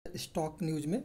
Stock news में।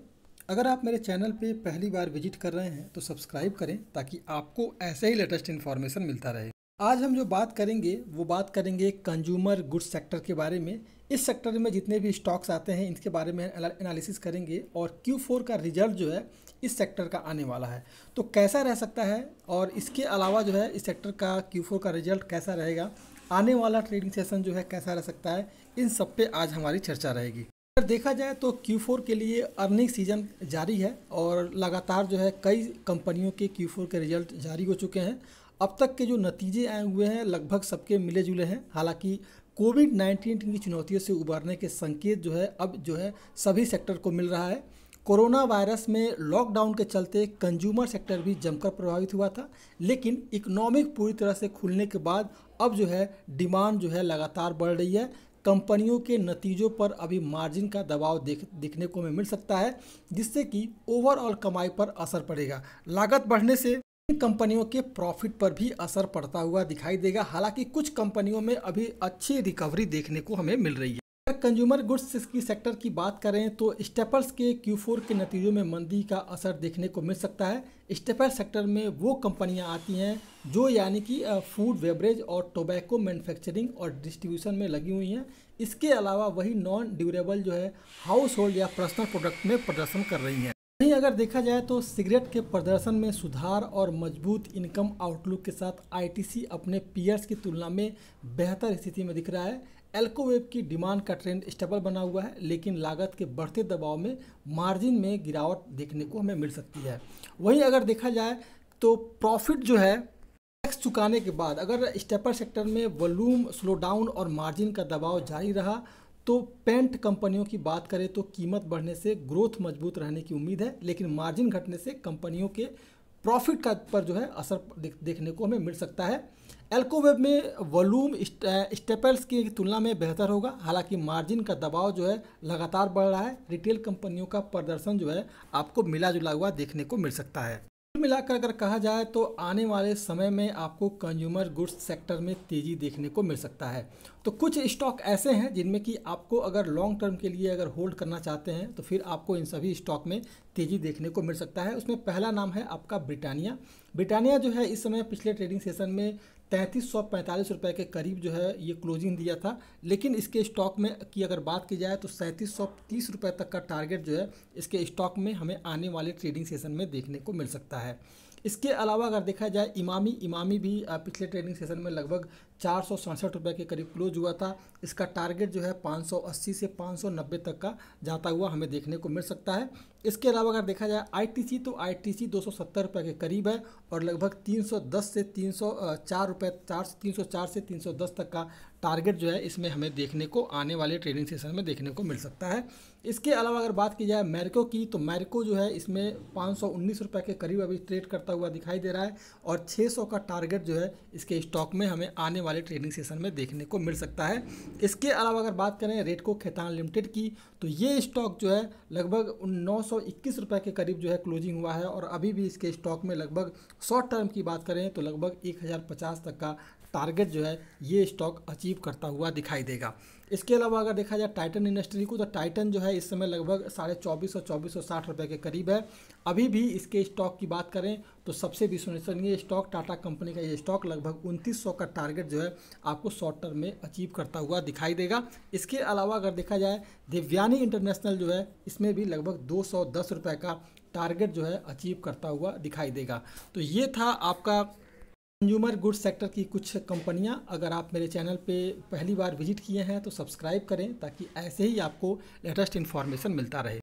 अगर आप मेरे चैनल पे पहली बार विजिट कर रहे हैं तो सब्सक्राइब करें ताकि आपको ऐसे ही लेटेस्ट इन्फॉर्मेशन मिलता रहे। आज हम जो बात करेंगे वो बात करेंगे कंज्यूमर गुड्स सेक्टर के बारे में। इस सेक्टर में जितने भी स्टॉक्स आते हैं इनके बारे में एनालिसिस करेंगे और Q4 का रिजल्ट जो है इस सेक्टर का आने वाला है तो कैसा रह सकता है, और इसके अलावा जो है इस सेक्टर का Q4 का रिजल्ट कैसा रहेगा, आने वाला ट्रेडिंग सेशन जो है कैसा रह सकता है, इन सब पे आज हमारी चर्चा रहेगी। अगर देखा जाए तो Q4 के लिए अर्निंग सीजन जारी है और लगातार जो है कई कंपनियों के Q4 के रिजल्ट जारी हो चुके हैं। अब तक के जो नतीजे आए हुए हैं लगभग सबके मिले जुले हैं। हालांकि कोविड-19 की चुनौतियों से उबरने के संकेत जो है अब जो है सभी सेक्टर को मिल रहा है। कोरोना वायरस में लॉकडाउन के चलते कंज्यूमर सेक्टर भी जमकर प्रभावित हुआ था, लेकिन इकोनॉमिक पूरी तरह से खुलने के बाद अब जो है डिमांड जो है लगातार बढ़ रही है। कंपनियों के नतीजों पर अभी मार्जिन का दबाव दिखने को मिल सकता है, जिससे कि ओवरऑल कमाई पर असर पड़ेगा। लागत बढ़ने से इन कंपनियों के प्रॉफिट पर भी असर पड़ता हुआ दिखाई देगा। हालांकि कुछ कंपनियों में अभी अच्छी रिकवरी देखने को हमें मिल रही है। अगर कंज्यूमर गुड्स की सेक्टर की बात करें तो स्टेपल्स के Q4 के नतीजों में मंदी का असर देखने को मिल सकता है। स्टेपल सेक्टर में वो कंपनियां आती हैं जो यानी कि फूड, बेवरेज और टोबैको मैन्युफैक्चरिंग और डिस्ट्रीब्यूशन में लगी हुई हैं। इसके अलावा वही नॉन ड्यूरेबल जो है हाउस होल्ड या पर्सनल प्रोडक्ट में प्रदर्शन कर रही हैं। वहीं अगर देखा जाए तो सिगरेट के प्रदर्शन में सुधार और मजबूत इनकम आउटलुक के साथ ITC अपने पीयर्स की तुलना में बेहतर स्थिति में दिख रहा है। एल्कोवेब की डिमांड का ट्रेंड स्टेबल बना हुआ है, लेकिन लागत के बढ़ते दबाव में मार्जिन में गिरावट देखने को हमें मिल सकती है। वहीं अगर देखा जाए तो प्रॉफिट जो है टैक्स चुकाने के बाद अगर स्टेपल सेक्टर में वॉल्यूम स्लो डाउन और मार्जिन का दबाव जारी रहा तो पेंट कंपनियों की बात करें तो कीमत बढ़ने से ग्रोथ मजबूत रहने की उम्मीद है, लेकिन मार्जिन घटने से कंपनियों के प्रॉफिट का पर जो है असर देखने को हमें मिल सकता है। एल्कोवेब में वॉल्यूम स्टेपल्स की तुलना में बेहतर होगा, हालांकि मार्जिन का दबाव जो है लगातार बढ़ रहा है। रिटेल कंपनियों का प्रदर्शन जो है आपको मिला जुला हुआ देखने को मिल सकता है। कुल मिलाकर अगर कहा जाए तो आने वाले समय में आपको कंज्यूमर गुड्स सेक्टर में तेज़ी देखने को मिल सकता है। तो कुछ स्टॉक ऐसे हैं जिनमें कि आपको अगर लॉन्ग टर्म के लिए अगर होल्ड करना चाहते हैं तो फिर आपको इन सभी स्टॉक में तेज़ी देखने को मिल सकता है। उसमें पहला नाम है आपका ब्रिटानिया। ब्रिटानिया जो है इस समय पिछले ट्रेडिंग सेशन में 3345 रुपये के करीब जो है ये क्लोजिंग दिया था, लेकिन इसके स्टॉक में की अगर बात की जाए तो 3730 रुपये तक का टारगेट जो है इसके स्टॉक में हमें आने वाले ट्रेडिंग सेशन में देखने को मिल सकता है। इसके अलावा अगर देखा जाए इमामी भी पिछले ट्रेडिंग सेशन में लगभग 467 रुपये के करीब क्लोज हुआ था। इसका टारगेट जो है 580 से 590 तक का जाता हुआ हमें देखने को मिल सकता है। इसके अलावा अगर देखा जाए ITC तो ITC 270 रुपये के करीब है और लगभग 310 से 304 रुपये 304 से 310 तक का टारगेट जो है इसमें हमें देखने को आने वाले ट्रेडिंग सेशन में देखने को मिल सकता है। इसके अलावा अगर बात की जाए मैरिको की तो मैरिको जो है इसमें 519 रुपये के करीब अभी ट्रेड करता हुआ दिखाई दे रहा है और 600 का टारगेट जो है इसके स्टॉक में हमें आने वाले ट्रेडिंग सेशन में देखने को मिल सकता है। इसके अलावा अगर बात करें रेडको खैतान लिमिटेड की तो ये स्टॉक जो है लगभग 921 रुपये के करीब जो है क्लोजिंग हुआ है और अभी भी इसके स्टॉक में लगभग शॉर्ट टर्म की बात करें तो लगभग 1050 तक का टारगेट जो है ये स्टॉक अचीव करता हुआ दिखाई देगा। इसके अलावा अगर देखा जाए टाइटन इंडस्ट्री को तो टाइटन जो है इस समय लगभग 2450 और 2460 रुपये के करीब है। अभी भी इसके स्टॉक की बात करें तो सबसे विश्वसनीय स्टॉक टाटा कंपनी का ये स्टॉक लगभग 2900 का टारगेट जो है आपको शॉर्ट टर्म में अचीव करता हुआ दिखाई देगा। इसके अलावा अगर देखा जाए देवयानी इंटरनेशनल जो है इसमें भी लगभग 210 रुपये का टारगेट जो है अचीव करता हुआ दिखाई देगा। तो ये था आपका कंज्यूमर गुड्स सेक्टर की कुछ कंपनियां। अगर आप मेरे चैनल पे पहली बार विजिट किए हैं तो सब्सक्राइब करें ताकि ऐसे ही आपको लेटेस्ट इन्फॉर्मेशन मिलता रहे।